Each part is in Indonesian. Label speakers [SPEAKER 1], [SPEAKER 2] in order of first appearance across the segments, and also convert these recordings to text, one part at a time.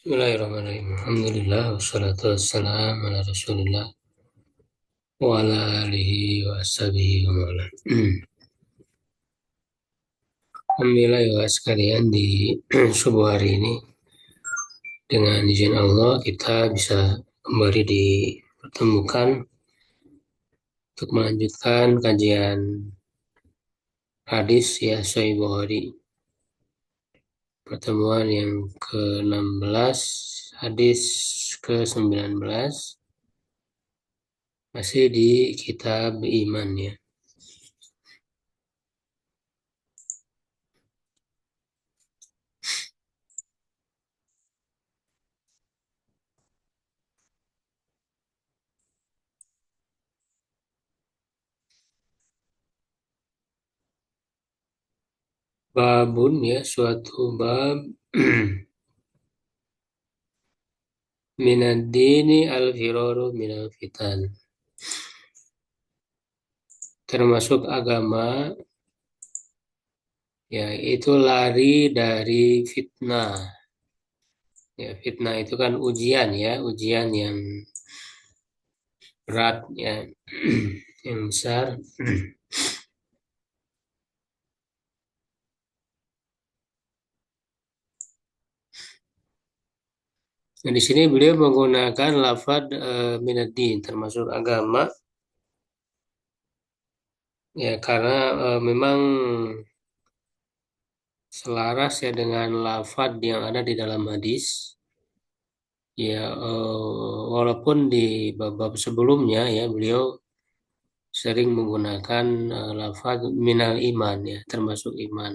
[SPEAKER 1] Bismillahirrahmanirrahim. Alhamdulillah wassalatu wassalamu ala Rasulillah wa ala alihi wa ashabihi wa mawala. Alhamdulillah ya sekalian di subuh hari ini dengan izin Allah kita bisa kembali dipertemukan untuk melanjutkan kajian hadis ya Sahih Bukhari. Pertemuan yang ke-16, hadis ke-19 masih di kitab iman ya. Babun ya suatu bab minad dini al-firaru minal fitan, termasuk agama ya itu lari dari fitnah. Ya fitnah itu kan ujian ya, ujian yang berat ya, yang besar. Nah, di sini beliau menggunakan lafaz minad din, termasuk agama ya karena memang selaras ya dengan lafaz yang ada di dalam hadis. Ya, walaupun di bab-bab sebelumnya ya beliau sering menggunakan lafaz minal iman ya, termasuk iman.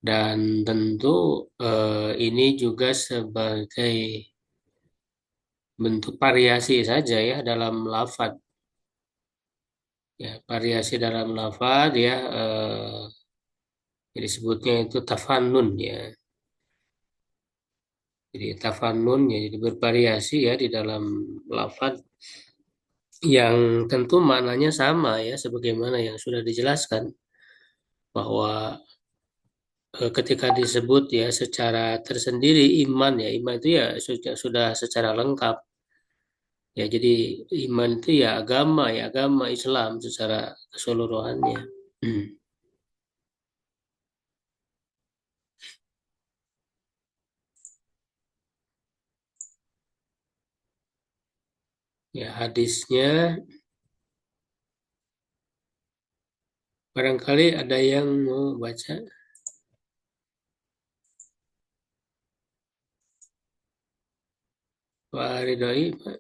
[SPEAKER 1] Dan tentu ini juga sebagai bentuk variasi saja ya dalam lafaz. Ya, variasi dalam lafaz ya yang disebutnya itu tafannun ya. Jadi tafannun ya, jadi bervariasi ya di dalam lafaz yang tentu maknanya sama ya sebagaimana yang sudah dijelaskan bahwa ketika disebut ya secara tersendiri iman ya iman itu ya sudah secara lengkap ya jadi iman itu ya agama Islam secara keseluruhannya. Hmm. Ya hadisnya barangkali ada yang mau baca. Pak Ridhoi Pak.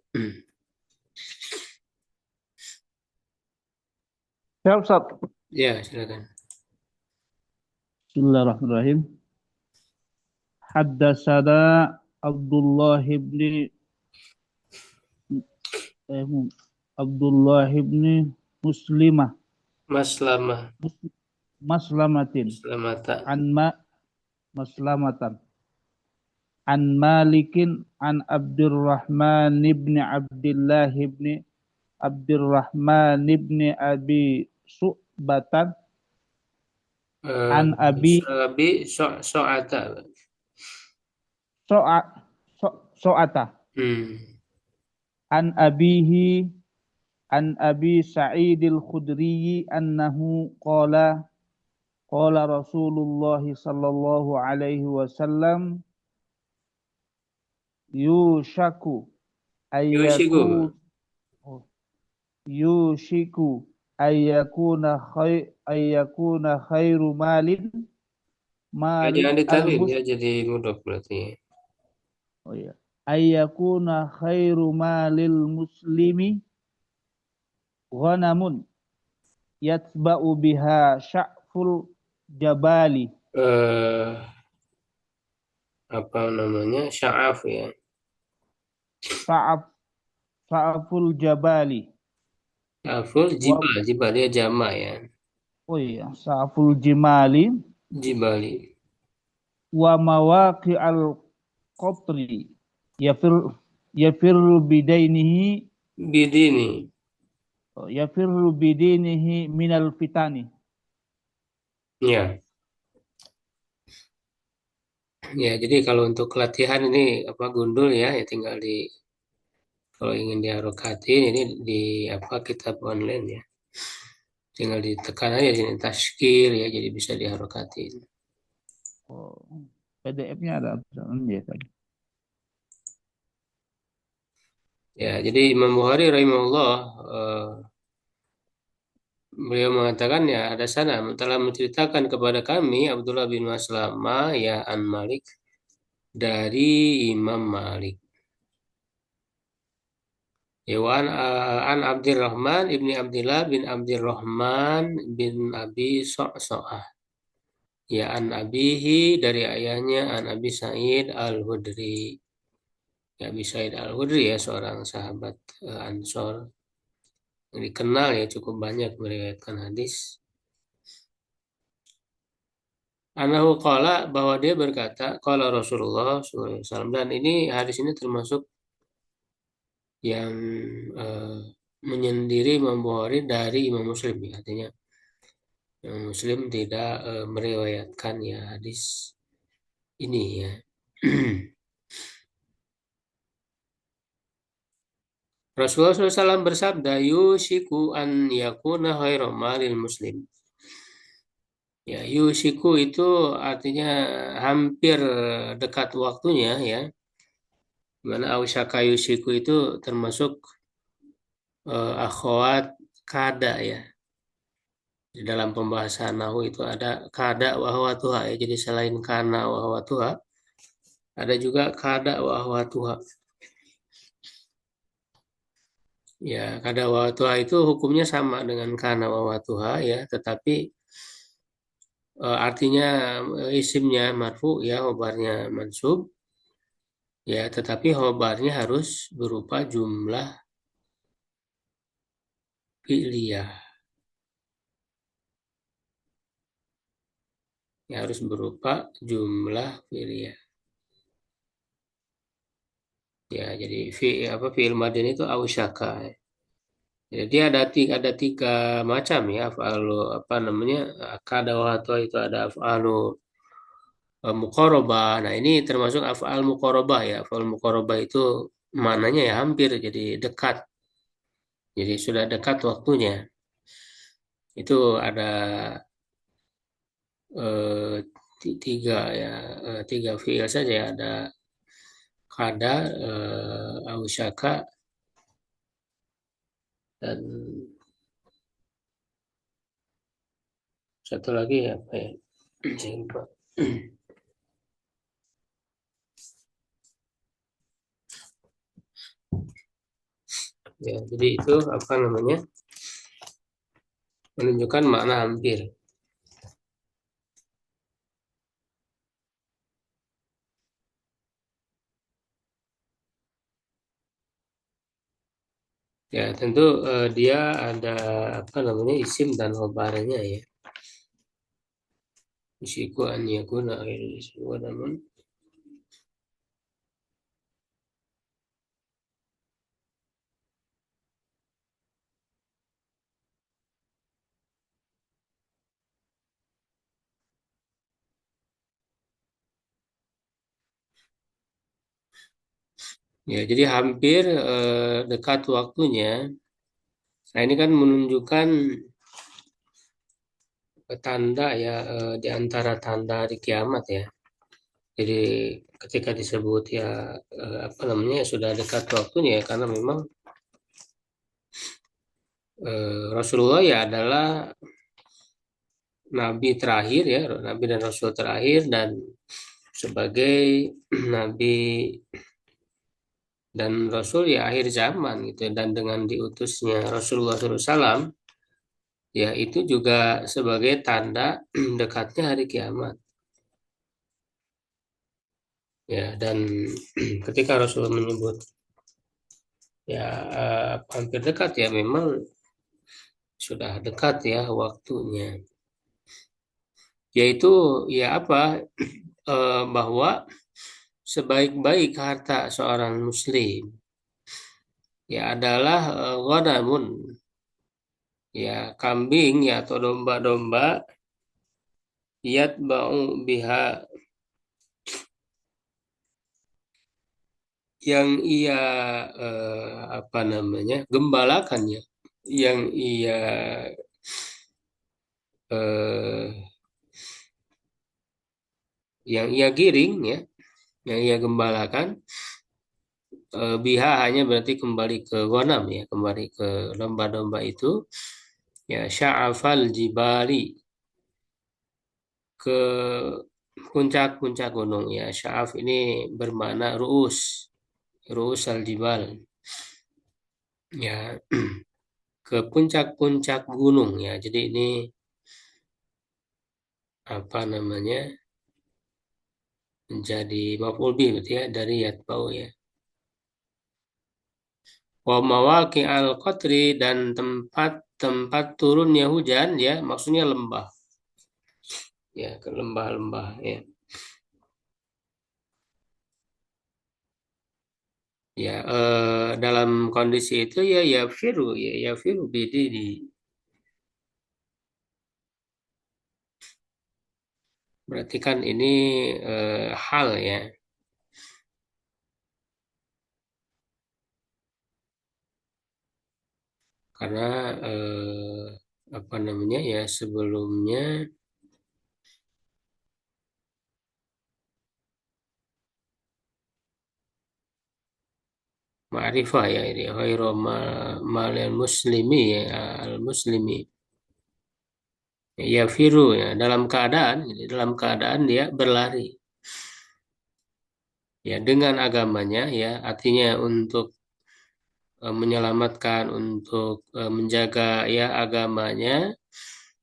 [SPEAKER 2] Ya Ustaz.
[SPEAKER 1] Ya silakan.
[SPEAKER 2] Bismillahirrahmanirrahim. Haddatsana Abdullah ibn eh, Abdullah ibn Muslimah
[SPEAKER 1] Maslamah
[SPEAKER 2] Maslamatin
[SPEAKER 1] Maslamata.
[SPEAKER 2] an ma Maslamatan an Malikin an Abdurrahman ibn Abdullah ibn Abdurrahman ibn Abi Su'batan an Abi
[SPEAKER 1] Sabi so'ata.
[SPEAKER 2] So'a So'ata
[SPEAKER 1] Hmm.
[SPEAKER 2] an abihi an Abi Sa'idil Khudri annahu qala Rasulullah sallallahu alaihi wasallam yushaku ayyaku
[SPEAKER 1] Yoshigo.
[SPEAKER 2] yushiku ayyakuna khairu
[SPEAKER 1] Ya,
[SPEAKER 2] malin
[SPEAKER 1] jangan
[SPEAKER 2] al
[SPEAKER 1] ditanwin
[SPEAKER 2] mus
[SPEAKER 1] ya jadi mudhaf berarti.
[SPEAKER 2] oh ya ayyakuna khairu malil muslimi ghanamun yatba'u biha sya'ful jabali
[SPEAKER 1] eh Apa namanya sya'af ya.
[SPEAKER 2] sa'af sa'aful jabali
[SPEAKER 1] Sya'aful
[SPEAKER 2] wa
[SPEAKER 1] jibal, jibal dia jama ya.
[SPEAKER 2] oh iya sa'aful jimali
[SPEAKER 1] Jibali.
[SPEAKER 2] wa mawaqi al qatri yafir yafirru bidainihi
[SPEAKER 1] Bidini.
[SPEAKER 2] yafirru bidinihi minal fitani.
[SPEAKER 1] Ya. Ya, jadi kalau untuk latihan ini apa gundul ya, ya tinggal di kalau ingin diharokatin ini di apa kitab online ya. Tinggal ditekan aja sini tashkil ya, jadi bisa diharokatin.
[SPEAKER 2] Oh, PDF-nya ada ya tadi.
[SPEAKER 1] Ya, jadi Imam Bukhari rahimahullah beliau mengatakan ya ada sana telah menceritakan kepada kami Abdullah bin Maslama ya an Malik dari Imam Malik. Ya, an Abdurrahman ibni Abdullah bin Abdurrahman bin Abi Sa'sa'ah. Ya an abihi dari ayahnya an Abi Sa'id al-Hudri. Ya Abi Sa'id al-Hudri ya seorang sahabat Ansor yang dikenal ya cukup banyak meriwayatkan hadis. Anahu qala bahwa dia berkata qala Rasulullah SAW dan ini hadis ini termasuk yang eh, menyendiri Imam Bukhari dari Imam Muslim ya artinya Imam Muslim tidak meriwayatkan ya hadis ini ya. Rasulullah SAW bersabda yushiku an yakuna khairu malil muslim. Ya, yushiku itu artinya hampir dekat waktunya ya. Mana awsyaka yushiku itu termasuk akhwat kada ya. Di dalam pembahasan nahu itu ada kada wa ahwatuha ya. Jadi selain kana wa ahwatuha, ada juga kada wa ahwatuha. Ya, kada wa ahwatuha itu hukumnya sama dengan kana wa ahwatuha ya, tetapi artinya isimnya marfu ya, khobarnya mansub ya, tetapi khobarnya harus berupa jumlah fi'liyah. Ya, harus berupa jumlah fi'liyah. Ya, jadi apa fi'il madin itu ausyaka. Ya. Jadi ada tiga macam ya af'alu apa namanya kada wa atwa itu ada af'alu muqarabah. Nah, ini termasuk af'al muqarabah ya. Af'al muqarabah itu maknanya ya hampir jadi dekat. Jadi sudah dekat waktunya. Itu ada eh, tiga ya tiga fi'il saja ya. Ada kada, ausyaka dan satu lagi apa ya? Saya lupa. Ya, jadi itu apa namanya? Menunjukkan makna hampir. Ya, tentu dia ada apa namanya isim dan khobarnya ya. Isiku an yakuna ghairul ismi wa namun. Ya, jadi hampir dekat waktunya. Nah, ini kan menunjukkan tanda ya di antara tanda hari kiamat ya. Jadi ketika disebut ya apa namanya ya, sudah dekat waktunya ya karena memang Rasulullah ya adalah nabi terakhir ya, nabi dan rasul terakhir dan sebagai nabi dan rasul ya akhir zaman gitu dan dengan diutusnya Rasulullah SAW ya itu juga sebagai tanda dekatnya hari kiamat ya dan ketika Rasulullah menyebut ya hampir dekat ya memang sudah dekat ya waktunya yaitu ya apa bahwa sebaik-baik harta seorang muslim ya adalah ghanamun ya kambing ya atau domba-domba yatba'u biha yang ia apa namanya gembalakan ya, yang ia eh, giring ya, yang ia gembalakan, biha hanya berarti kembali ke ghanam ya, kembali ke domba-domba itu, ya sya'afal jibali, ke puncak-puncak gunung ya. Sya'af ini bermakna ru'us, ru'us al jibal ya, ke puncak-puncak gunung ya. Jadi ini apa namanya, menjadi maf'ul bih gitu ya, dari yatbau ya. Wa mawaqi al qatri, dan tempat-tempat turunnya hujan ya, maksudnya lembah ya, ke lembah-lembah ya. Ya, dalam kondisi itu ya, ya firu bidiri. Berarti kan ini hal ya, karena apa namanya ya, sebelumnya ma'rifah ya, ini ghairu malil muslimi ya, al muslimi ya firu ya, dalam keadaan, dalam keadaan dia berlari ya dengan agamanya ya, artinya untuk menyelamatkan, untuk menjaga ya agamanya,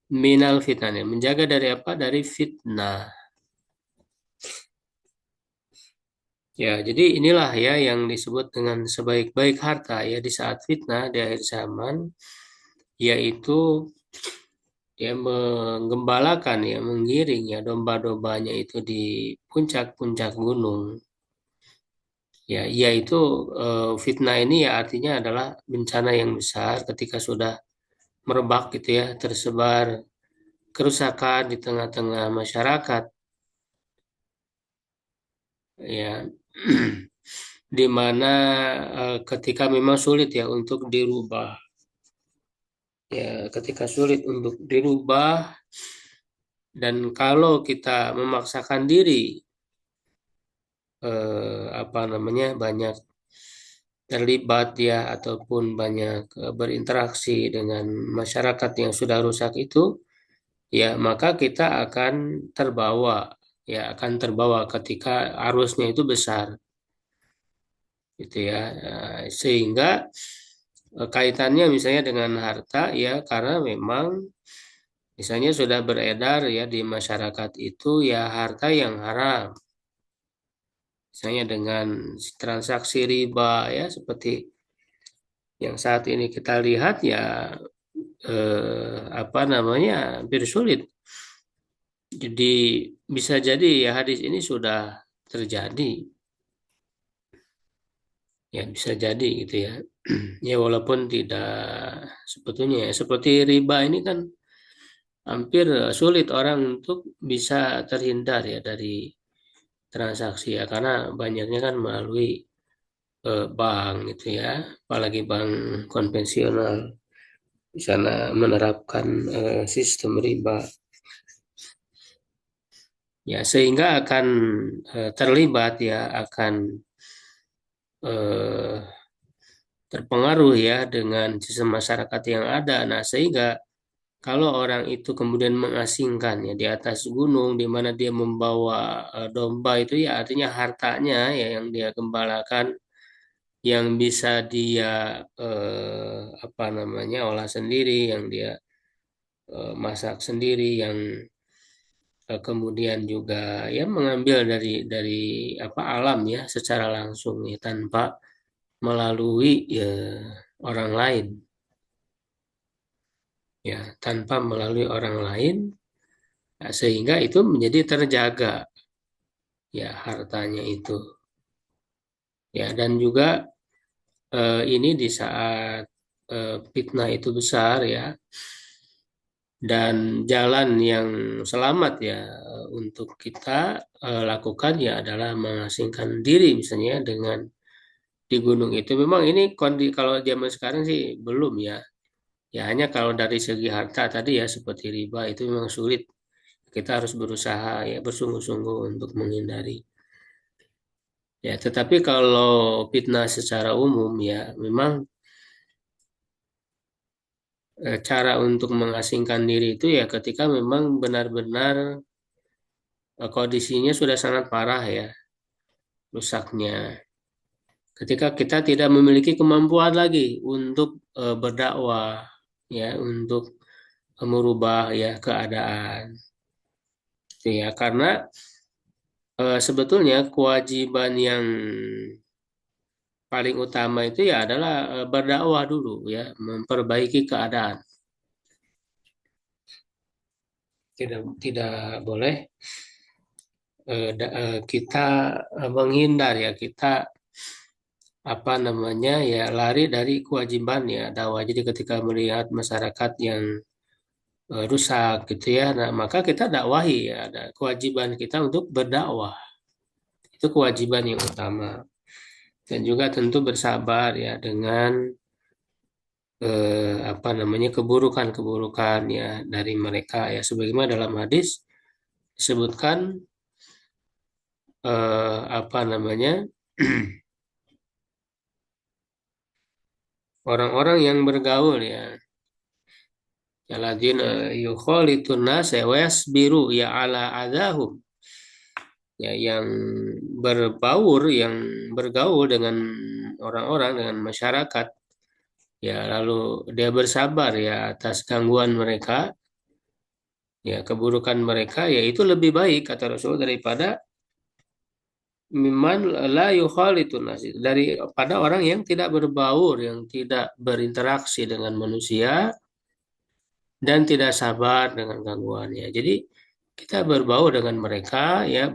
[SPEAKER 1] minal fitnah ya, menjaga dari apa, dari fitnah ya. Jadi inilah ya yang disebut dengan sebaik-baik harta ya di saat fitnah di akhir zaman, yaitu dia menggembalakan ya, menggiring ya domba-dombanya itu di puncak-puncak gunung ya. Yaitu fitnah ini ya artinya adalah bencana yang besar ketika sudah merebak gitu ya, tersebar kerusakan di tengah-tengah masyarakat ya, di mana ketika memang sulit ya untuk dirubah ya, ketika sulit untuk dirubah, dan kalau kita memaksakan diri apa namanya, banyak terlibat ya, ataupun banyak berinteraksi dengan masyarakat yang sudah rusak itu ya, maka kita akan terbawa ya, akan terbawa ketika arusnya itu besar gitu ya. Sehingga kaitannya misalnya dengan harta ya, karena memang misalnya sudah beredar ya di masyarakat itu ya harta yang haram, misalnya dengan transaksi riba ya, seperti yang saat ini kita lihat ya, apa namanya, hampir sulit. Jadi bisa jadi ya hadis ini sudah terjadi ya, bisa jadi gitu ya. Ya walaupun tidak, sebetulnya ya, seperti riba ini kan hampir sulit orang untuk bisa terhindar ya dari transaksi ya, karena banyaknya kan melalui bank gitu ya, apalagi bank konvensional di sana menerapkan sistem riba ya, sehingga akan terlibat ya, akan eh, terpengaruh ya dengan sistem masyarakat yang ada. Nah, sehingga kalau orang itu kemudian mengasingkan ya di atas gunung di mana dia membawa domba itu ya, artinya hartanya ya yang dia gembalakan, yang bisa dia apa namanya, olah sendiri, yang dia masak sendiri, yang kemudian juga ya mengambil dari apa, alam ya secara langsung ya, tanpa melalui ya orang lain ya, tanpa melalui orang lain. Nah, sehingga itu menjadi terjaga ya hartanya itu ya. Dan juga ini di saat fitnah itu besar ya, dan jalan yang selamat ya untuk kita lakukan ya adalah mengasingkan diri misalnya dengan di gunung itu. Memang ini kalau zaman sekarang sih belum ya. Ya hanya kalau dari segi harta tadi ya seperti riba itu memang sulit. Kita harus berusaha ya bersungguh-sungguh untuk menghindari. Ya, tetapi kalau fitnah secara umum ya memang cara untuk mengasingkan diri itu ya ketika memang benar-benar kondisinya sudah sangat parah ya rusaknya. Ketika kita tidak memiliki kemampuan lagi untuk berdakwah ya untuk merubah ya keadaan. Gitu ya, karena sebetulnya kewajiban yang paling utama itu ya adalah berdakwah dulu ya, memperbaiki keadaan. Tidak boleh kita menghindar ya, kita apa namanya ya lari dari kewajiban ya dakwah. Jadi ketika melihat masyarakat yang rusak gitu ya, nah maka kita dakwahi ya, ada kewajiban kita untuk berdakwah. Itu kewajiban yang utama. Dan juga tentu bersabar ya dengan apa namanya keburukan-keburukan ya dari mereka ya sebagaimana dalam hadis disebutkan apa namanya orang-orang yang bergaul ya alladzina yukhalitun nas wa yasbiru ya ala adahum ya yang berbaur yang bergaul dengan orang-orang dengan masyarakat ya lalu dia bersabar ya atas gangguan mereka ya keburukan mereka ya itu lebih baik kata Rasul daripada miman la yukhalitun nas daripada orang yang tidak berbaur yang tidak berinteraksi dengan manusia dan tidak sabar dengan gangguannya. Jadi kita berbaur dengan mereka ya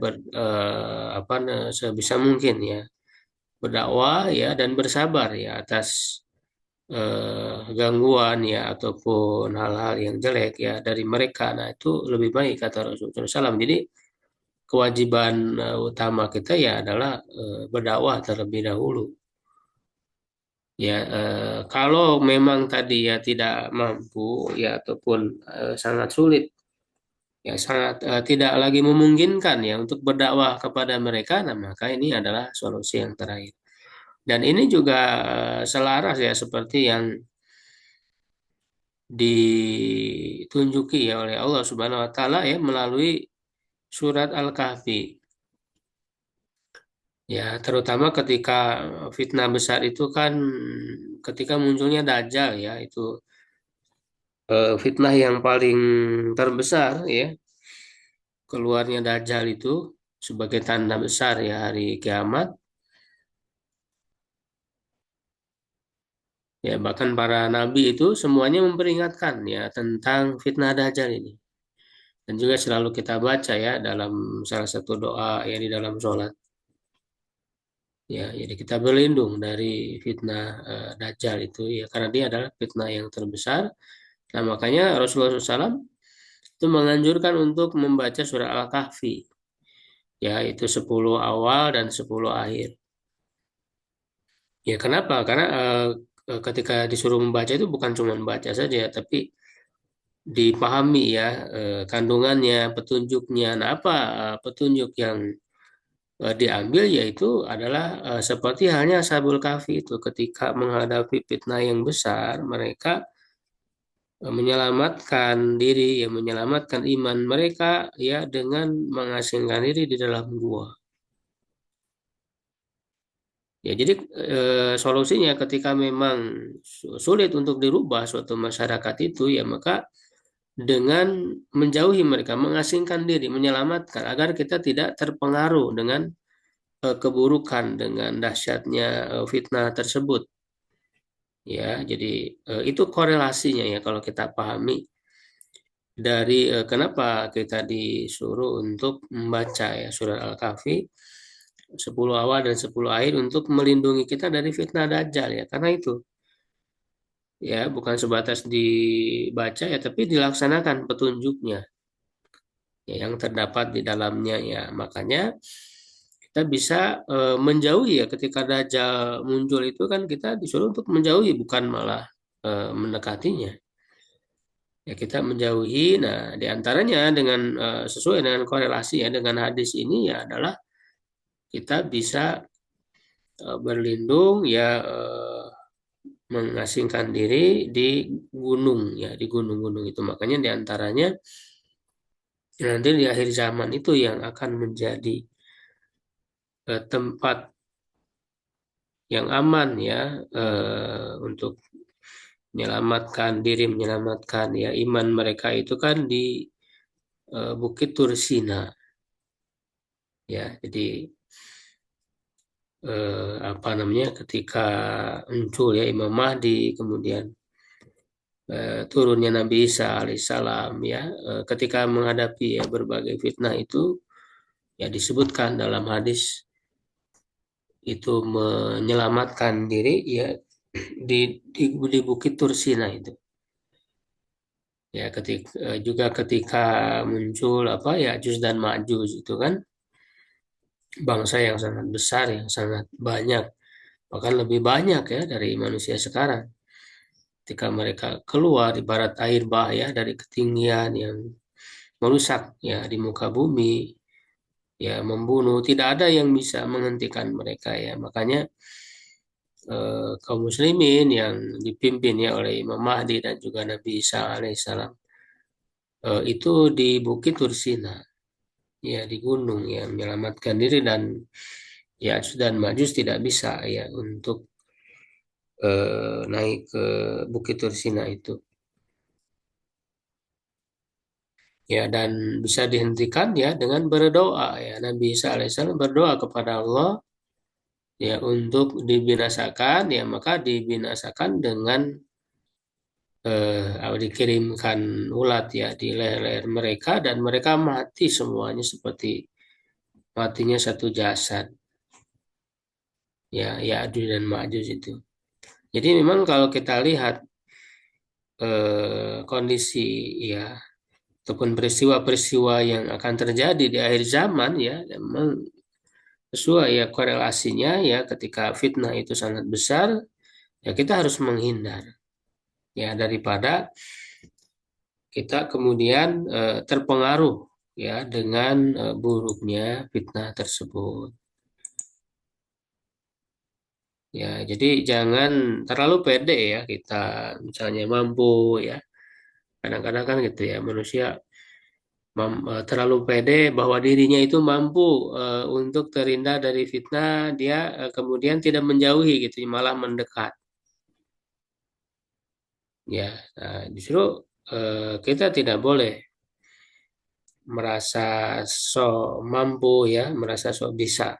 [SPEAKER 1] apa sebisa mungkin ya berdakwah ya dan bersabar ya atas gangguan ya ataupun hal-hal yang jelek ya dari mereka. Nah itu lebih baik kata Rasulullah SAW. Jadi kewajiban utama kita ya adalah berdakwah terlebih dahulu. Ya, kalau memang tadi ya tidak mampu ya ataupun sangat sulit ya sangat tidak lagi memungkinkan ya untuk berdakwah kepada mereka, nah maka ini adalah solusi yang terakhir. Dan ini juga selaras ya seperti yang ditunjuki ya oleh Allah Subhanahu wa taala ya melalui surat Al-Kahfi. Ya, terutama ketika fitnah besar itu kan ketika munculnya Dajjal ya itu fitnah yang paling terbesar ya keluarnya Dajjal itu sebagai tanda besar ya hari kiamat. Ya, bahkan para nabi itu semuanya memperingatkan ya tentang fitnah Dajjal ini. Dan juga selalu kita baca ya dalam salah satu doa ya di dalam sholat. Ya, jadi kita berlindung dari fitnah Dajjal itu ya karena dia adalah fitnah yang terbesar. Nah, makanya Rasulullah SAW itu menganjurkan untuk membaca surah Al-Kahfi. Ya, itu 10 awal dan 10 akhir. Ya, kenapa? Karena ketika disuruh membaca itu bukan cuma membaca saja, tapi dipahami ya kandungannya, petunjuknya. Nah, apa petunjuk yang diambil yaitu adalah seperti halnya Ashabul Kahfi itu ketika menghadapi fitnah yang besar, mereka menyelamatkan diri, ya menyelamatkan iman mereka ya dengan mengasingkan diri di dalam gua. Ya, jadi solusinya ketika memang sulit untuk dirubah suatu masyarakat itu ya maka dengan menjauhi mereka, mengasingkan diri, menyelamatkan agar kita tidak terpengaruh dengan keburukan, dengan dahsyatnya fitnah tersebut. Ya, jadi itu korelasinya ya kalau kita pahami dari kenapa kita disuruh untuk membaca ya surat Al-Kahfi 10 awal dan 10 akhir untuk melindungi kita dari fitnah Dajjal ya. Karena itu ya bukan sebatas dibaca ya tapi dilaksanakan petunjuknya ya, yang terdapat di dalamnya ya. Makanya kita bisa menjauhi ya ketika Dajjal muncul itu kan kita disuruh untuk menjauhi bukan malah mendekatinya. Ya kita menjauhi. Nah, diantaranya dengan sesuai dengan korelasi ya dengan hadis ini ya adalah kita bisa berlindung ya mengasingkan diri di gunung ya di gunung-gunung itu. Makanya diantaranya nanti di akhir zaman itu yang akan menjadi tempat yang aman ya untuk menyelamatkan diri, menyelamatkan ya iman mereka itu kan di Bukit Tursina ya. Jadi apa namanya ketika muncul ya Imam Mahdi, kemudian turunnya Nabi Isa alaihissalam ya, ketika menghadapi ya berbagai fitnah itu ya disebutkan dalam hadis itu menyelamatkan diri ya di Bukit Tursina itu. Ya ketika juga ketika muncul apa ya Ya'juj dan Ma'juj itu kan bangsa yang sangat besar, yang sangat banyak, bahkan lebih banyak ya dari manusia sekarang. Ketika mereka keluar ibarat air bah ya dari ketinggian yang merusak ya di muka bumi, ya membunuh, tidak ada yang bisa menghentikan mereka ya. Makanya kaum muslimin yang dipimpin ya oleh Imam Mahdi dan juga Nabi Isa alaihissalam itu di Bukit Tursina ya di gunung ya menyelamatkan diri dan ya dan Majus tidak bisa ya untuk naik ke Bukit Tursina itu ya dan bisa dihentikan ya dengan berdoa ya Nabi Isa alaihissalam berdoa kepada Allah ya untuk dibinasakan ya maka dibinasakan dengan dikirimkan ulat ya di leher-leher mereka dan mereka mati semuanya seperti matinya satu jasad ya Ya'juj dan Ma'juj itu. Jadi memang kalau kita lihat kondisi ya ataupun peristiwa-peristiwa yang akan terjadi di akhir zaman ya memang sesuai ya korelasinya ya ketika fitnah itu sangat besar ya kita harus menghindar ya daripada kita kemudian terpengaruh ya dengan buruknya fitnah tersebut. Ya, jadi jangan terlalu pede ya kita misalnya mampu ya. Kadang-kadang kan gitu ya manusia terlalu pede bahwa dirinya itu mampu untuk terhindar dari fitnah, dia kemudian tidak menjauhi gitu, malah mendekat. Ya, nah, justru kita tidak boleh merasa sok mampu ya, merasa sok bisa,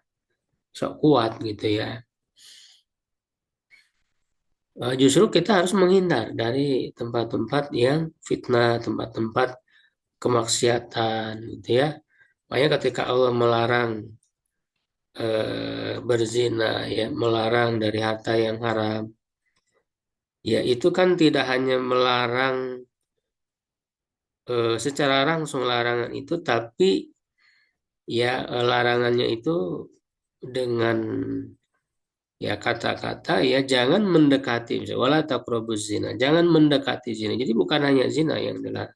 [SPEAKER 1] sok kuat gitu ya. Justru kita harus menghindar dari tempat-tempat yang fitnah, tempat-tempat kemaksiatan gitu ya. Makanya ketika Allah melarang berzina ya, melarang dari harta yang haram, ya itu kan tidak hanya melarang secara langsung larangan itu, tapi ya larangannya itu dengan ya kata-kata ya jangan mendekati misalnya wala taqrabuz zina, jangan mendekati zina. Jadi bukan hanya zina yang dilarang,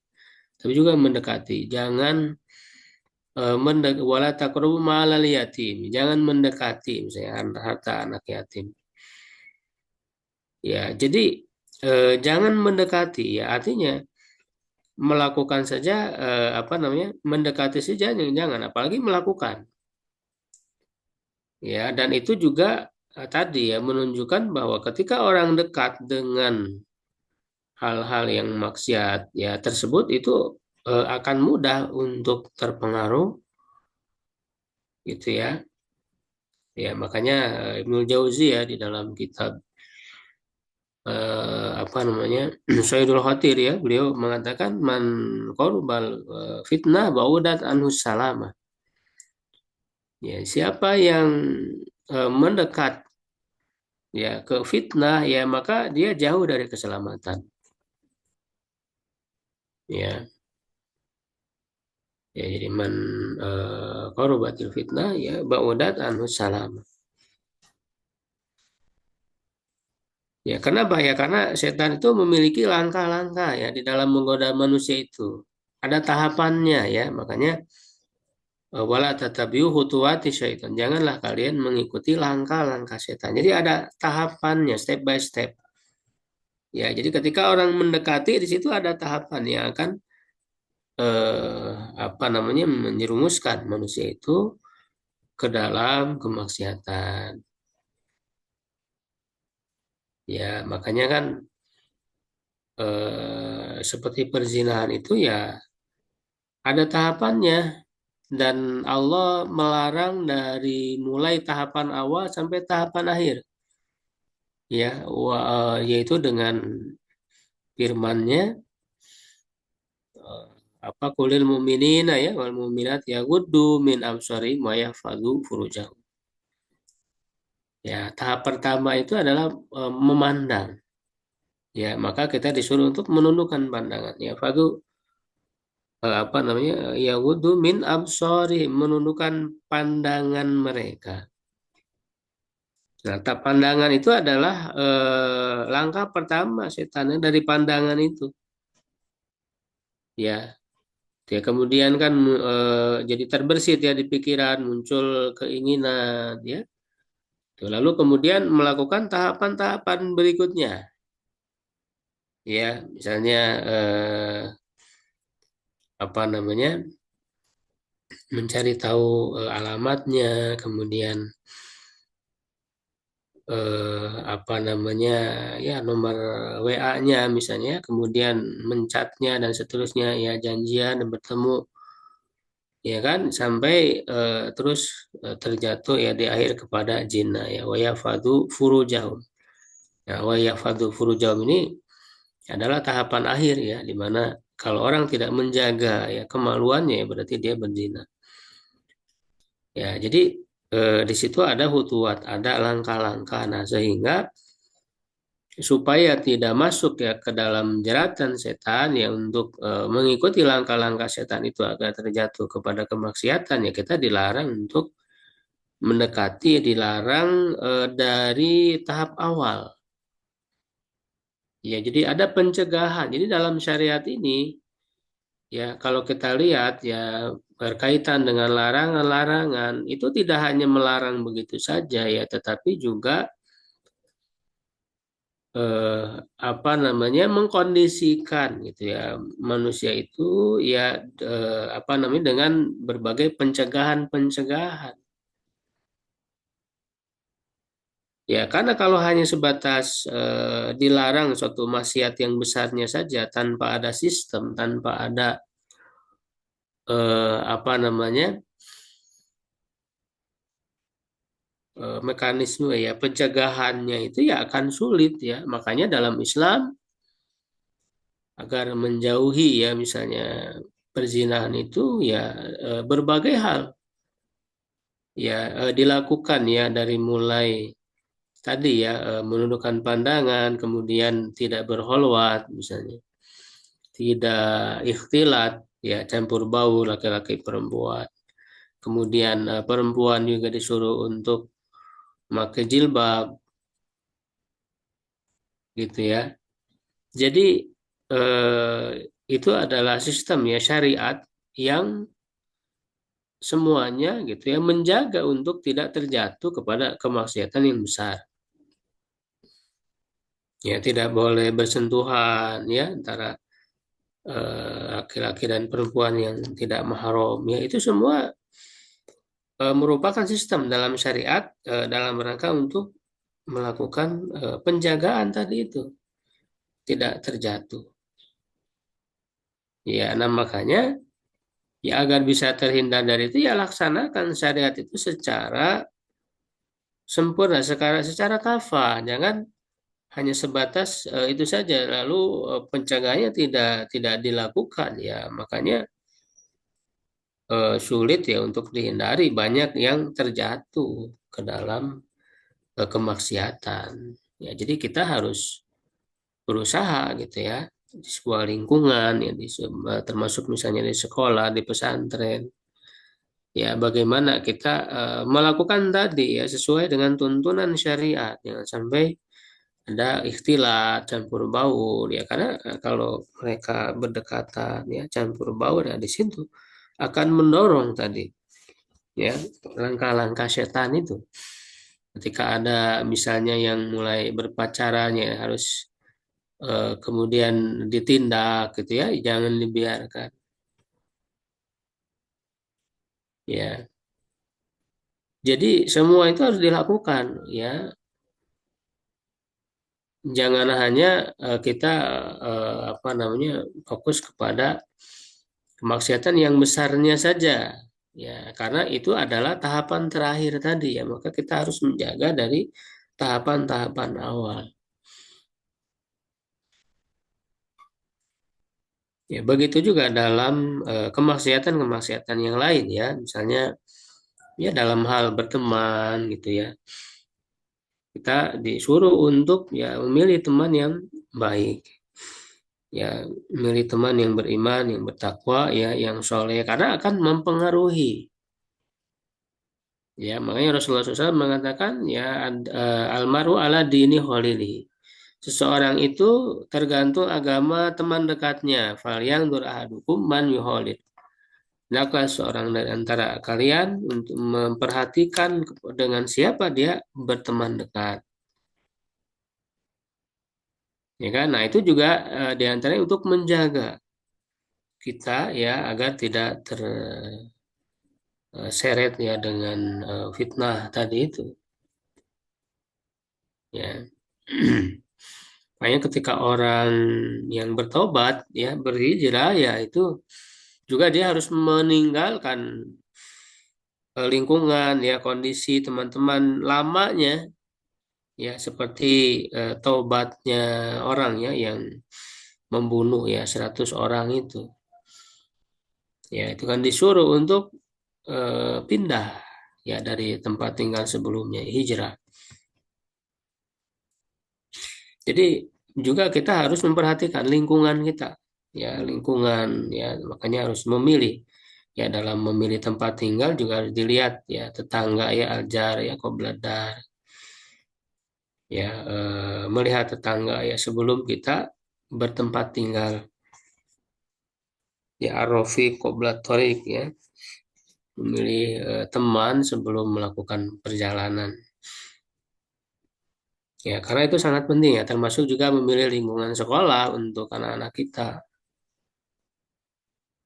[SPEAKER 1] tapi juga mendekati. Jangan wala taqrabu ma'al yatim, jangan mendekati misalnya harta anak yatim. Ya, jadi jangan mendekati ya artinya melakukan saja apa namanya mendekati saja jangan apalagi melakukan ya dan itu juga tadi ya menunjukkan bahwa ketika orang dekat dengan hal-hal yang maksiat ya tersebut itu akan mudah untuk terpengaruh gitu ya. Ya, makanya Ibnul Jauzi ya di dalam kitab apa namanya Sayyidul Khatir ya, beliau mengatakan man korbal fitnah baudat anhu salama. Ya, siapa yang mendekat ya ke fitnah ya maka dia jauh dari keselamatan. Ya, Ya, jadi man qorobatil fitnah ya ba'udat anhu salam. Ya, kenapa ya? Karena setan itu memiliki langkah-langkah ya di dalam menggoda manusia itu. Ada tahapannya ya, makanya wala tatabi'u khutuwati syaitan. Janganlah kalian mengikuti langkah-langkah setan. Jadi ada tahapannya, step by step. Ya, jadi ketika orang mendekati di situ ada tahapan yang akan apa namanya menyerumuskan manusia itu ke dalam kemaksiatan. Ya, makanya kan seperti perzinahan itu ya ada tahapannya dan Allah melarang dari mulai tahapan awal sampai tahapan akhir. Ya, yaitu dengan firman-Nya eh, apa kulil mu'minina ya wal mu'minat yaghuddu min absarihim wa yahfazu furujahum. Ya, tahap pertama itu adalah memandang. Ya, maka kita disuruh untuk menundukkan pandangan. Ya, fadu apa namanya? Yaghuddu min absarihim, menundukkan pandangan mereka. Nah, pandangan itu adalah langkah pertama setannya dari pandangan itu. Ya, ya kemudian kan jadi terbersit ya di pikiran, muncul keinginan, ya. Tuh, lalu kemudian melakukan tahapan-tahapan berikutnya. Ya, misalnya apa namanya? Mencari tahu alamatnya, kemudian apa namanya ya nomor WA-nya misalnya, kemudian mencatnya dan seterusnya ya janjian dan bertemu ya kan sampai terus terjatuh ya di akhir kepada zina ya wa yafadu furujahum. Nah, wa yafadu furujahum ini adalah tahapan akhir ya di mana kalau orang tidak menjaga ya kemaluannya ya berarti dia berzina. Ya, jadi di situ ada hutuat, ada langkah-langkah. Nah, sehingga supaya tidak masuk ya ke dalam jeratan setan ya untuk mengikuti langkah-langkah setan itu agar terjatuh kepada kemaksiatan ya kita dilarang untuk mendekati dilarang dari tahap awal ya jadi ada pencegahan jadi dalam syariat ini ya kalau kita lihat ya berkaitan dengan larangan-larangan itu tidak hanya melarang begitu saja ya tetapi juga eh, apa namanya mengkondisikan gitu ya manusia itu ya apa namanya dengan berbagai pencegahan-pencegahan ya karena kalau hanya sebatas dilarang suatu maksiat yang besarnya saja tanpa ada sistem tanpa ada apa namanya mekanisme ya pencegahannya itu ya akan sulit ya makanya dalam Islam agar menjauhi ya misalnya perzinahan itu ya berbagai hal ya dilakukan ya dari mulai tadi ya menundukkan pandangan kemudian tidak berholwat misalnya tidak ikhtilat ya campur baur laki-laki perempuan kemudian perempuan juga disuruh untuk memakai jilbab gitu ya jadi eh, itu adalah sistem ya syariat yang semuanya gitu ya menjaga untuk tidak terjatuh kepada kemaksiatan yang besar. Ya tidak boleh bersentuhan ya antara laki-laki dan perempuan yang tidak mahram. Ya itu semua merupakan sistem dalam syariat dalam rangka untuk melakukan penjagaan tadi itu tidak terjatuh. Ya, nah makanya ya agar bisa terhindar dari itu ya laksanakan syariat itu secara sempurna, secara kafah. Jangan hanya sebatas itu saja lalu pencegahannya tidak dilakukan ya makanya sulit ya untuk dihindari banyak yang terjatuh ke dalam kemaksiatan ya jadi kita harus berusaha gitu ya di sebuah lingkungan ya termasuk misalnya di sekolah, di pesantren. Ya, bagaimana kita melakukan tadi ya sesuai dengan tuntunan syariat, jangan sampai ada ikhtilat, campur baur ya karena kalau mereka berdekatan ya campur baur ya di situ akan mendorong tadi ya langkah-langkah setan itu. Ketika ada misalnya yang mulai berpacaran ya harus kemudian ditindak gitu ya, jangan dibiarkan. Ya, jadi semua itu harus dilakukan ya. Jangan hanya kita apa namanya fokus kepada kemaksiatan yang besarnya saja. Ya, karena itu adalah tahapan terakhir tadi ya, maka kita harus menjaga dari tahapan-tahapan awal. Ya, begitu juga dalam kemaksiatan-kemaksiatan yang lain ya, misalnya ya dalam hal berteman gitu ya. Kita disuruh untuk ya memilih teman yang baik. Ya, memilih teman yang beriman, yang bertakwa, ya, yang soleh, karena akan mempengaruhi. Ya, makanya Rasulullah SAW mengatakan ya almaru ala dini khalili. Seseorang itu tergantung agama teman dekatnya. Fal yang ahadukum man yuholid. Hendaklah seorang dari antara kalian untuk memperhatikan dengan siapa dia berteman dekat. Ya kan? Nah, itu juga di antaranya untuk menjaga kita ya agar tidak terseret ya dengan fitnah tadi itu. Ya. Makanya ketika orang yang bertobat ya berhijrah ya itu juga dia harus meninggalkan lingkungan ya kondisi teman-teman lamanya ya seperti taubatnya orang ya yang membunuh ya 100 orang itu ya itu kan disuruh untuk pindah ya dari tempat tinggal sebelumnya hijrah. Jadi juga kita harus memperhatikan lingkungan kita ya lingkungan ya makanya harus memilih ya dalam memilih tempat tinggal juga harus dilihat ya tetangga ya aljar ya qobladar ya melihat tetangga ya sebelum kita bertempat tinggal ya arofi qoblat thorik ya memilih teman sebelum melakukan perjalanan ya karena itu sangat penting ya termasuk juga memilih lingkungan sekolah untuk anak-anak kita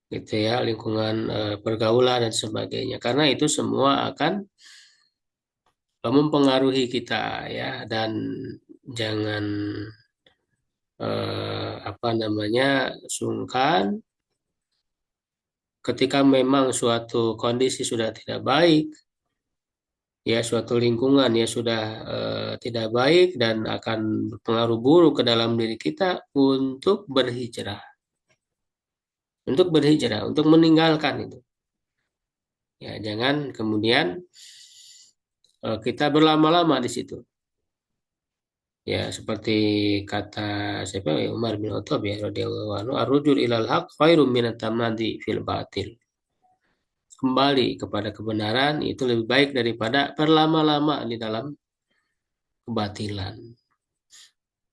[SPEAKER 1] gitu ya lingkungan pergaulan dan sebagainya karena itu semua akan mempengaruhi kita ya dan jangan apa namanya sungkan ketika memang suatu kondisi sudah tidak baik ya suatu lingkungan ya sudah tidak baik dan akan berpengaruh buruk ke dalam diri kita untuk berhijrah untuk meninggalkan itu ya jangan kemudian kita berlama-lama di situ ya seperti kata siapa ya Umar bin Khattab ya radhiyallahu anhu ar-rujul ilal haq khairum minat tamadi fil batil kembali kepada kebenaran itu lebih baik daripada berlama-lama di dalam kebatilan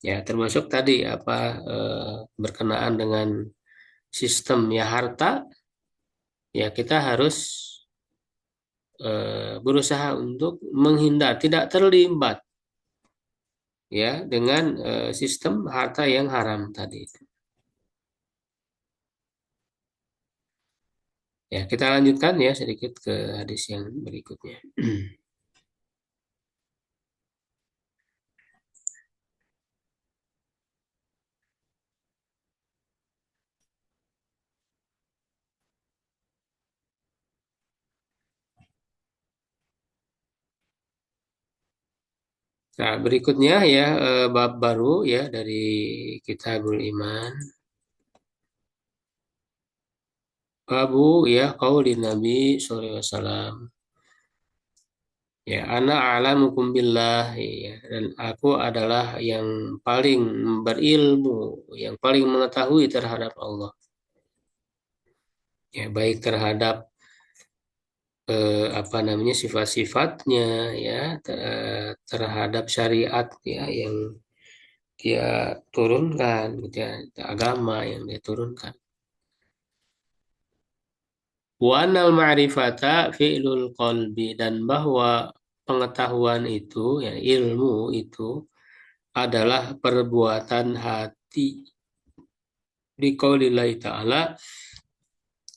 [SPEAKER 1] ya termasuk tadi apa berkenaan dengan sistem ya harta ya kita harus berusaha untuk menghindar tidak terlibat ya dengan sistem harta yang haram tadi. Ya, kita lanjutkan ya sedikit ke hadis yang berikutnya. Nah, berikutnya ya bab baru ya dari Kitabul Iman. Babu ya qaulin Nabi sallallahu alaihi wasallam. Ya, ana a'lamukum billah, ya, dan aku adalah yang paling berilmu, yang paling mengetahui terhadap Allah. Ya, baik terhadap apa namanya sifat-sifatnya, ya, terhadap syariat ya yang dia turunkan, gitu ya, agama yang dia turunkan. Wa anal ma'rifata fi'lul qalbi, dan bahwa pengetahuan itu, ya, ilmu itu adalah perbuatan hati. Di qaulillahi ta'ala,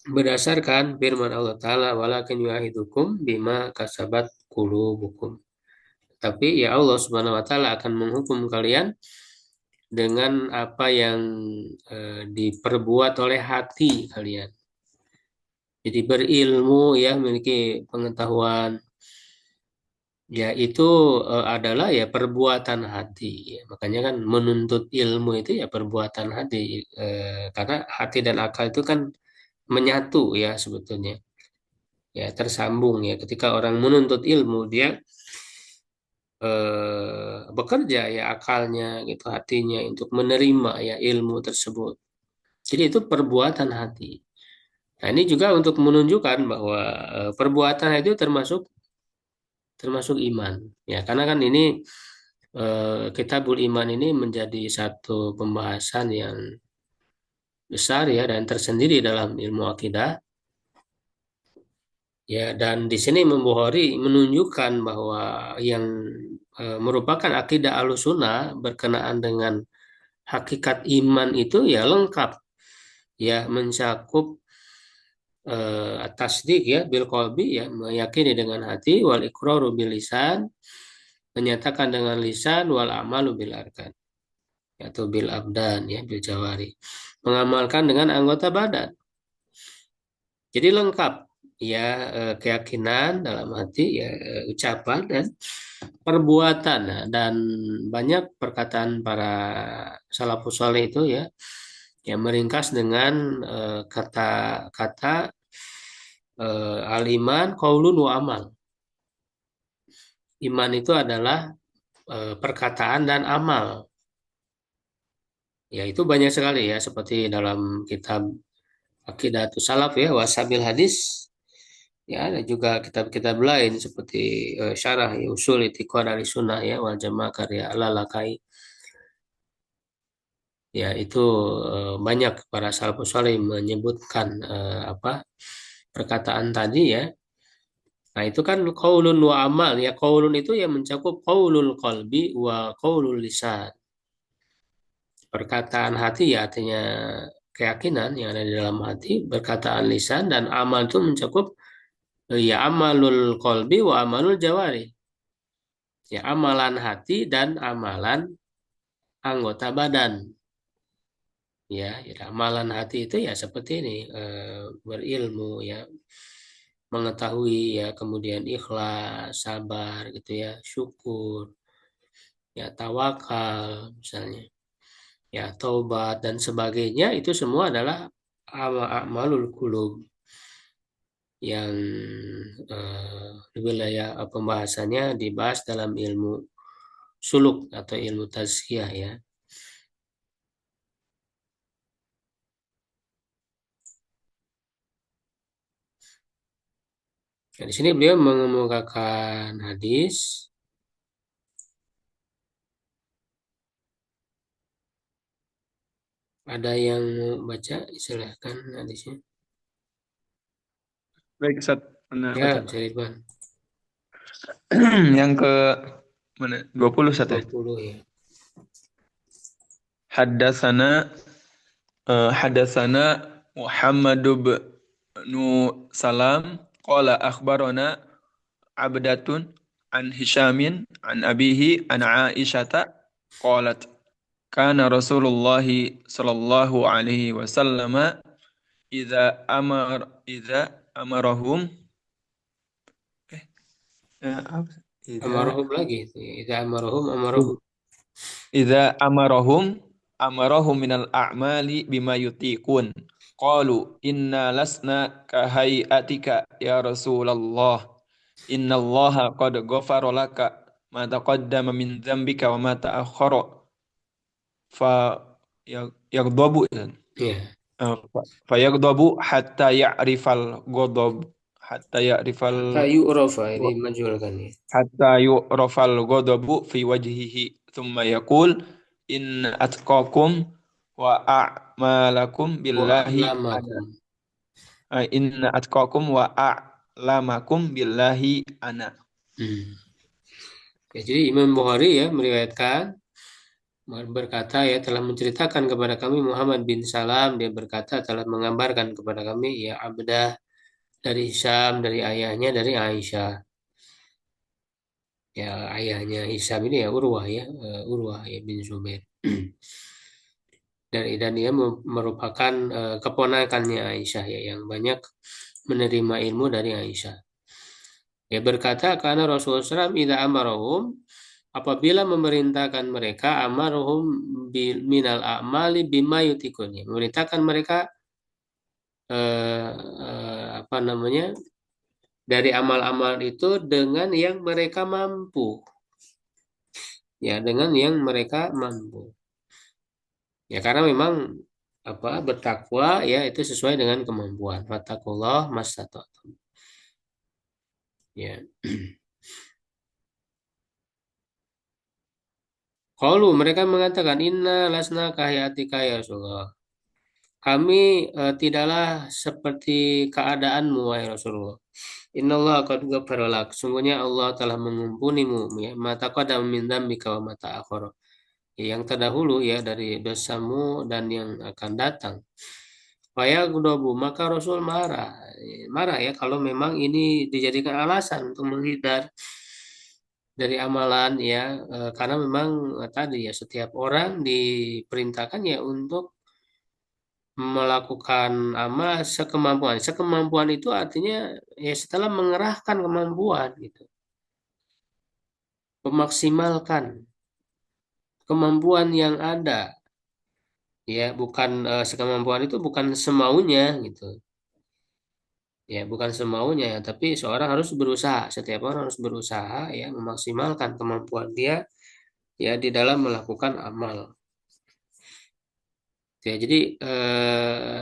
[SPEAKER 1] berdasarkan firman Allah Ta'ala, walakin yuahidukum bima kasabat qulubukum. Tapi ya Allah Subhanahu wa Ta'ala akan menghukum kalian dengan apa yang diperbuat oleh hati kalian. Jadi berilmu, ya, memiliki pengetahuan, ya, itu adalah ya perbuatan hati. Ya, makanya kan menuntut ilmu itu ya perbuatan hati. Karena hati dan akal itu kan menyatu ya sebetulnya. Ya, tersambung ya. Ketika orang menuntut ilmu, dia bekerja ya akalnya gitu, hatinya untuk menerima ya ilmu tersebut. Jadi itu perbuatan hati. Nah, ini juga untuk menunjukkan bahwa perbuatan itu termasuk termasuk iman. Ya, karena kan ini Kitabul Iman ini menjadi satu pembahasan yang besar ya dan tersendiri dalam ilmu akidah. Ya, dan di sini Bukhari menunjukkan bahwa yang merupakan akidah Ahlussunnah berkenaan dengan hakikat iman itu ya lengkap, ya, mencakup tasdik ya bil qalbi, ya, meyakini dengan hati, wal iqraru bil lisan, menyatakan dengan lisan, wal amalu bil arkan, atau bil abdan ya bil jawari, mengamalkan dengan anggota badan. Jadi lengkap ya, keyakinan dalam hati, ya, ucapan dan perbuatan. Nah, dan banyak perkataan para salafus saleh itu ya yang meringkas dengan kata-kata aliman qaulun wa amal. Iman itu adalah perkataan dan amal. Ya, itu banyak sekali ya, seperti dalam kitab Aqidatus Salaf ya, Wasabil Hadis. Ya, ada juga kitab-kitab lain seperti Syarah ya, Usul Itiqad Ahlussunnah ya wal Jamaah karya Al-Lalakai. Ya, itu banyak para salafus saleh menyebutkan apa perkataan tadi ya. Nah, itu kan qaulun wa amal ya. Qaulun itu yang mencakup qaulul qalbi wa qaulul lisan. Perkataan hati ya artinya keyakinan yang ada di dalam hati, perkataan lisan, dan amal itu mencakup ya amalul qalbi wa amalul jawari. Ya, amalan hati dan amalan anggota badan. Ya, ya, amalan hati itu ya seperti ini, berilmu ya, mengetahui ya, kemudian ikhlas, sabar gitu ya, syukur, ya, tawakal misalnya, ya, taubat dan sebagainya, itu semua adalah amalul qulub yang di wilayah pembahasannya dibahas dalam ilmu suluk atau ilmu tazkiyah ya. Nah, di sini beliau mengemukakan hadis. Ada yang mau baca? Silahkan hadisnya.
[SPEAKER 2] Baik, Ustaz. Mana
[SPEAKER 1] Ya,
[SPEAKER 2] baca?
[SPEAKER 1] bisa Ridwan.
[SPEAKER 2] Yang ke mana? 20 Ustaz ya.
[SPEAKER 1] 20 ya.
[SPEAKER 2] Haddatsana Haddatsana Muhammad bin Salam qala akhbarana Abdatun an Hishamin an abihi an Aisyata qalat kana Rasulullah sallallahu alaihi wasallam idza amarahum apa? Idza
[SPEAKER 1] Amarahum lagi itu ya. Idza amarahum amarahum.
[SPEAKER 2] amarahum minal a'mali bima yutiqun. Qalu inna lasna kahayatika ya Rasulullah. Innallaha qad ghafara laka ma taqaddama min dzambika wa ma ta'akhkhara fa yaghdabu
[SPEAKER 1] Ya,
[SPEAKER 2] fa yaghdabu hatta ya'rifal ghadab hatta ya'rifal
[SPEAKER 1] kayu urofa ini majulkan ya.
[SPEAKER 2] hatta yu'rafal ghadabu fi wajhihi thumma yaqul in atqakum wa a'malakum
[SPEAKER 1] Wa
[SPEAKER 2] billahi ana
[SPEAKER 1] a'lamakum.
[SPEAKER 2] in atqakum wa a'lamakum billahi ana.
[SPEAKER 1] Hmm. Ya, jadi Imam Bukhari ya meriwayatkan berkata ya telah menceritakan kepada kami Muhammad bin Salam, dia berkata telah mengabarkan kepada kami ya Abdah dari Hisham dari ayahnya dari Aisyah. Ya ayahnya Hisham ini ya Urwah ya, Urwah ya bin Zubair. Dan dia merupakan keponakannya Aisyah ya yang banyak menerima ilmu dari Aisyah. Dia berkata karena Rasulullah SAW idza amarahum apabila memerintahkan mereka amaruhum minal a'mali bima yutikun ya, memerintahkan mereka apa namanya dari amal-amal itu dengan yang mereka mampu ya dengan yang mereka mampu ya karena memang apa bertakwa ya itu sesuai dengan kemampuan fattakullah mastata'tum ya. Qalu mereka mengatakan inna lasna kahyatika ya Rasulullah. Kami tidaklah seperti keadaanmu wahai Rasulullah. Innallaha qad ghafara lak. Sungguhnya Allah telah mengampunimu ya mata qadam min dzambika wa mata akhara. Ya, yang terdahulu ya dari dosamu dan yang akan datang. Faya gudobu maka Rasul marah. Marah ya kalau memang ini dijadikan alasan untuk menghindar dari amalan ya karena memang tadi ya setiap orang diperintahkan ya untuk melakukan amal sekemampuan. Sekemampuan itu artinya ya setelah mengerahkan kemampuan gitu. Memaksimalkan kemampuan yang ada ya bukan sekemampuan itu bukan semaunya gitu. Ya bukan semaunya ya, tapi seorang harus berusaha. Setiap orang harus berusaha ya memaksimalkan kemampuan dia ya di dalam melakukan amal. Ya, jadi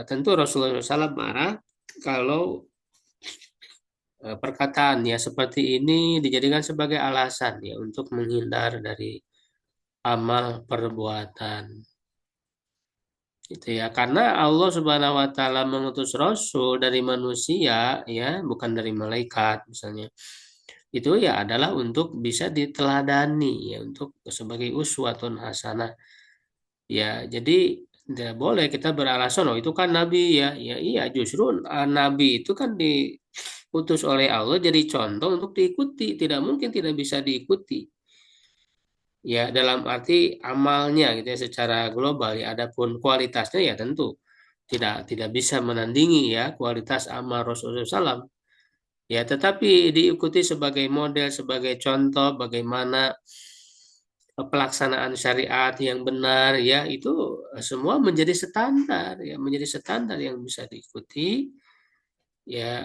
[SPEAKER 1] tentu Rasulullah SAW marah kalau perkataan ya seperti ini dijadikan sebagai alasan ya untuk menghindar dari amal perbuatan. Gitu ya. Karena Allah Subhanahu wa taala mengutus rasul dari manusia ya, bukan dari malaikat misalnya. Itu ya adalah untuk bisa diteladani ya, untuk sebagai uswatun hasanah. Ya, jadi tidak boleh kita beralasan oh itu kan nabi ya. Ya iya justru nabi itu kan diutus oleh Allah jadi contoh untuk diikuti, tidak mungkin tidak bisa diikuti. Ya dalam arti amalnya gitu ya secara global ya adapun kualitasnya ya tentu tidak bisa menandingi ya kualitas amal Rasulullah SAW. Ya tetapi diikuti sebagai model sebagai contoh bagaimana pelaksanaan syariat yang benar ya itu semua menjadi standar ya menjadi standar yang bisa diikuti ya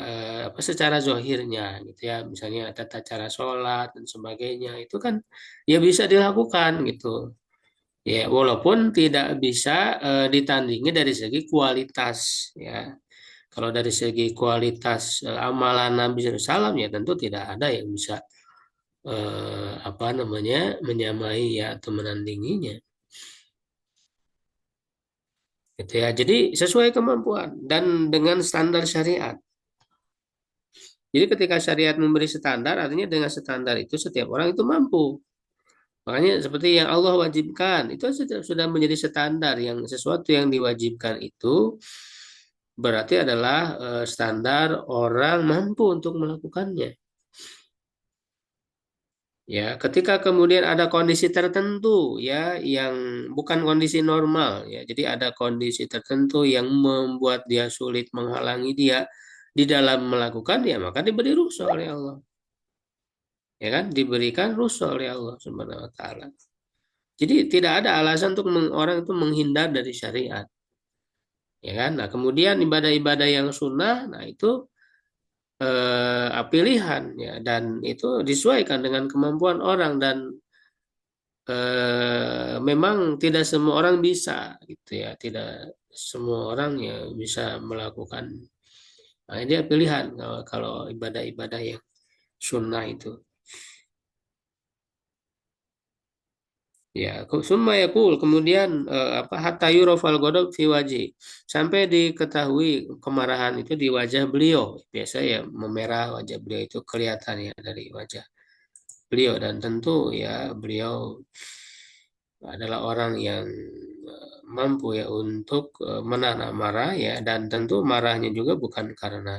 [SPEAKER 1] apa secara zohirnya gitu ya misalnya tata cara sholat dan sebagainya itu kan ya bisa dilakukan gitu. Ya, walaupun tidak bisa ditandingi dari segi kualitas ya. Kalau dari segi kualitas amalan Nabi SAW ya tentu tidak ada yang bisa apa namanya menyamai ya atau menandinginya. Gitu ya. Jadi sesuai kemampuan dan dengan standar syariat. Jadi ketika syariat memberi standar artinya dengan standar itu setiap orang itu mampu. Makanya seperti yang Allah wajibkan itu sudah menjadi standar yang sesuatu yang diwajibkan itu berarti adalah standar orang mampu untuk melakukannya. Ya, ketika kemudian ada kondisi tertentu ya yang bukan kondisi normal ya. Jadi ada kondisi tertentu yang membuat dia sulit menghalangi dia di dalam melakukan ya maka diberi rukhsah oleh Allah. Ya kan? Diberikan rukhsah oleh Allah Subhanahu wa taala. Jadi tidak ada alasan untuk orang itu menghindar dari syariat. Ya kan? Nah, kemudian ibadah-ibadah yang sunnah, nah itu pilihan ya, dan itu disesuaikan dengan kemampuan orang, dan memang tidak semua orang bisa gitu ya, tidak semua orang ya bisa melakukan. Nah, dia pilihan kalau ibadah-ibadah yang sunnah itu. Ya, summa yakul, kemudian apa, hatta yurafal ghadab fi wajhi, sampai diketahui kemarahan itu di wajah beliau. Biasa ya memerah wajah beliau itu kelihatan ya dari wajah beliau, dan tentu ya beliau adalah orang yang mampu ya untuk menahan amarah ya, dan tentu marahnya juga bukan karena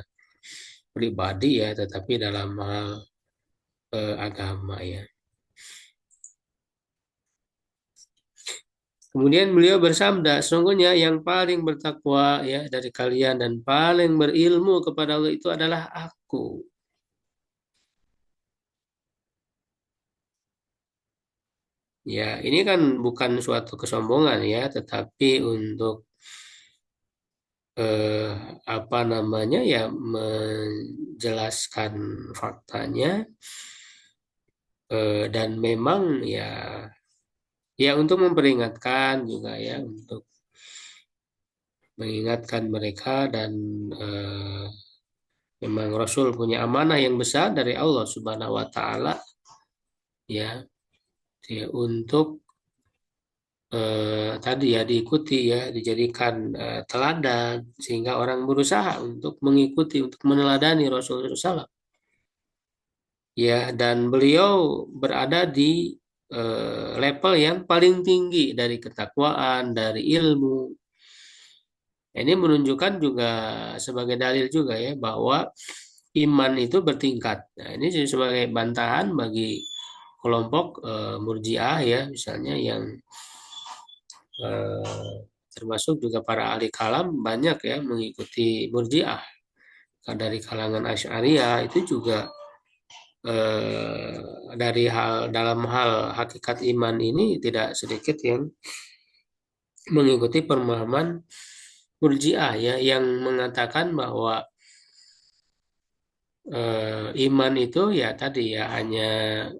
[SPEAKER 1] pribadi ya, tetapi dalam hal agama ya. Kemudian beliau bersabda, sesungguhnya yang paling bertakwa ya dari kalian dan paling berilmu kepada Allah itu adalah aku. Ya, ini kan bukan suatu kesombongan ya, tetapi untuk eh, apa namanya ya, menjelaskan faktanya, dan memang ya, ya untuk memperingatkan juga ya, untuk mengingatkan mereka, dan eh, memang Rasul punya amanah yang besar dari Allah Subhanahu wa taala ya, ya untuk tadi ya diikuti ya, dijadikan teladan, sehingga orang berusaha untuk mengikuti, untuk meneladani Rasulullah SAW ya, dan beliau berada di level yang paling tinggi dari ketakwaan, dari ilmu. Ini menunjukkan juga sebagai dalil juga ya, bahwa iman itu bertingkat. Nah, ini sebagai bantahan bagi kelompok Murji'ah ya, misalnya, yang eh, termasuk juga para ahli kalam banyak ya mengikuti Murji'ah. Dari kalangan Asy'ariyah itu juga dari dalam hal hakikat iman ini tidak sedikit yang mengikuti pemahaman Murji'ah ya, yang mengatakan bahwa iman itu ya tadi ya hanya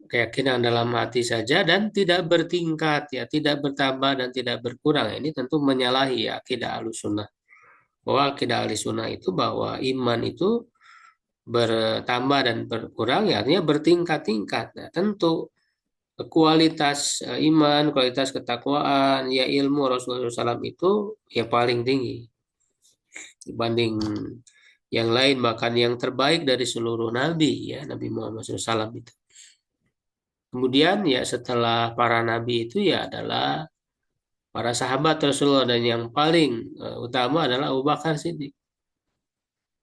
[SPEAKER 1] keyakinan dalam hati saja dan tidak bertingkat ya, tidak bertambah dan tidak berkurang. Ini tentu menyalahi ya akidah Ahlussunnah. Bahwa akidah Ahlussunnah itu bahwa iman itu bertambah dan berkurang ya, artinya bertingkat-tingkat. Nah, tentu kualitas iman, kualitas ketakwaan, ya ilmu Rasulullah SAW itu ya paling tinggi dibanding yang lain, bahkan yang terbaik dari seluruh nabi ya, Nabi Muhammad SAW itu. Kemudian ya setelah para nabi itu ya adalah para sahabat Rasulullah, dan yang paling utama adalah Abu Bakar Siddiq.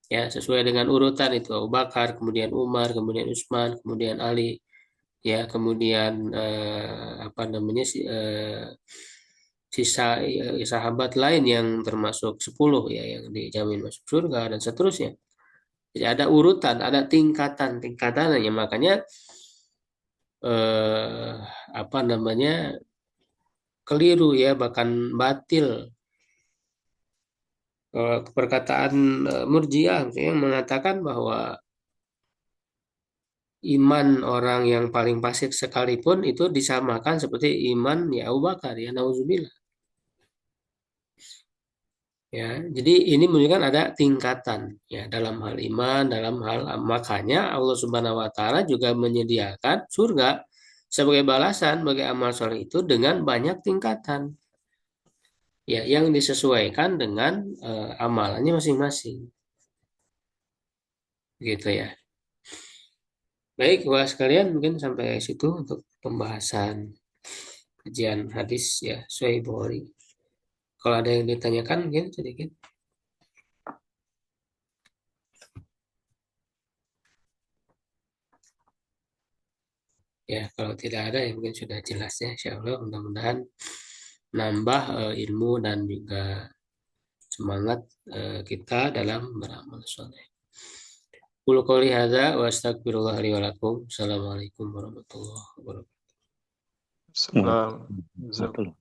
[SPEAKER 1] Ya, sesuai dengan urutan itu, Abu Bakar, kemudian Umar, kemudian Utsman, kemudian Ali, ya, kemudian apa namanya sisa sahabat lain yang termasuk 10 ya yang dijamin masuk surga dan seterusnya. Jadi ada urutan, ada tingkatan-tingkatannya. Makanya eh, apa namanya, keliru ya, bahkan batil perkataan Murji'ah yang mengatakan bahwa iman orang yang paling fasik sekalipun itu disamakan seperti iman ya Abu Bakar ya, nauzubillah. Ya, jadi ini menunjukkan ada tingkatan ya dalam hal iman, dalam hal, makanya Allah Subhanahu wa taala juga menyediakan surga sebagai balasan bagi amal soleh itu dengan banyak tingkatan ya, yang disesuaikan dengan amalannya masing-masing gitu ya. Baik, Wah sekalian, mungkin sampai situ untuk pembahasan kajian hadis ya Sahih Bukhari. Kalau ada yang ditanyakan mungkin sedikit. Ya, kalau tidak ada ya mungkin sudah jelas ya. Insya Allah mudah-mudahan nambah ilmu dan juga semangat kita dalam beramal soleh. Qul qouli hadza wa astaghfirullah li wa lakum. Assalamualaikum warahmatullahi wabarakatuh.
[SPEAKER 2] Salam.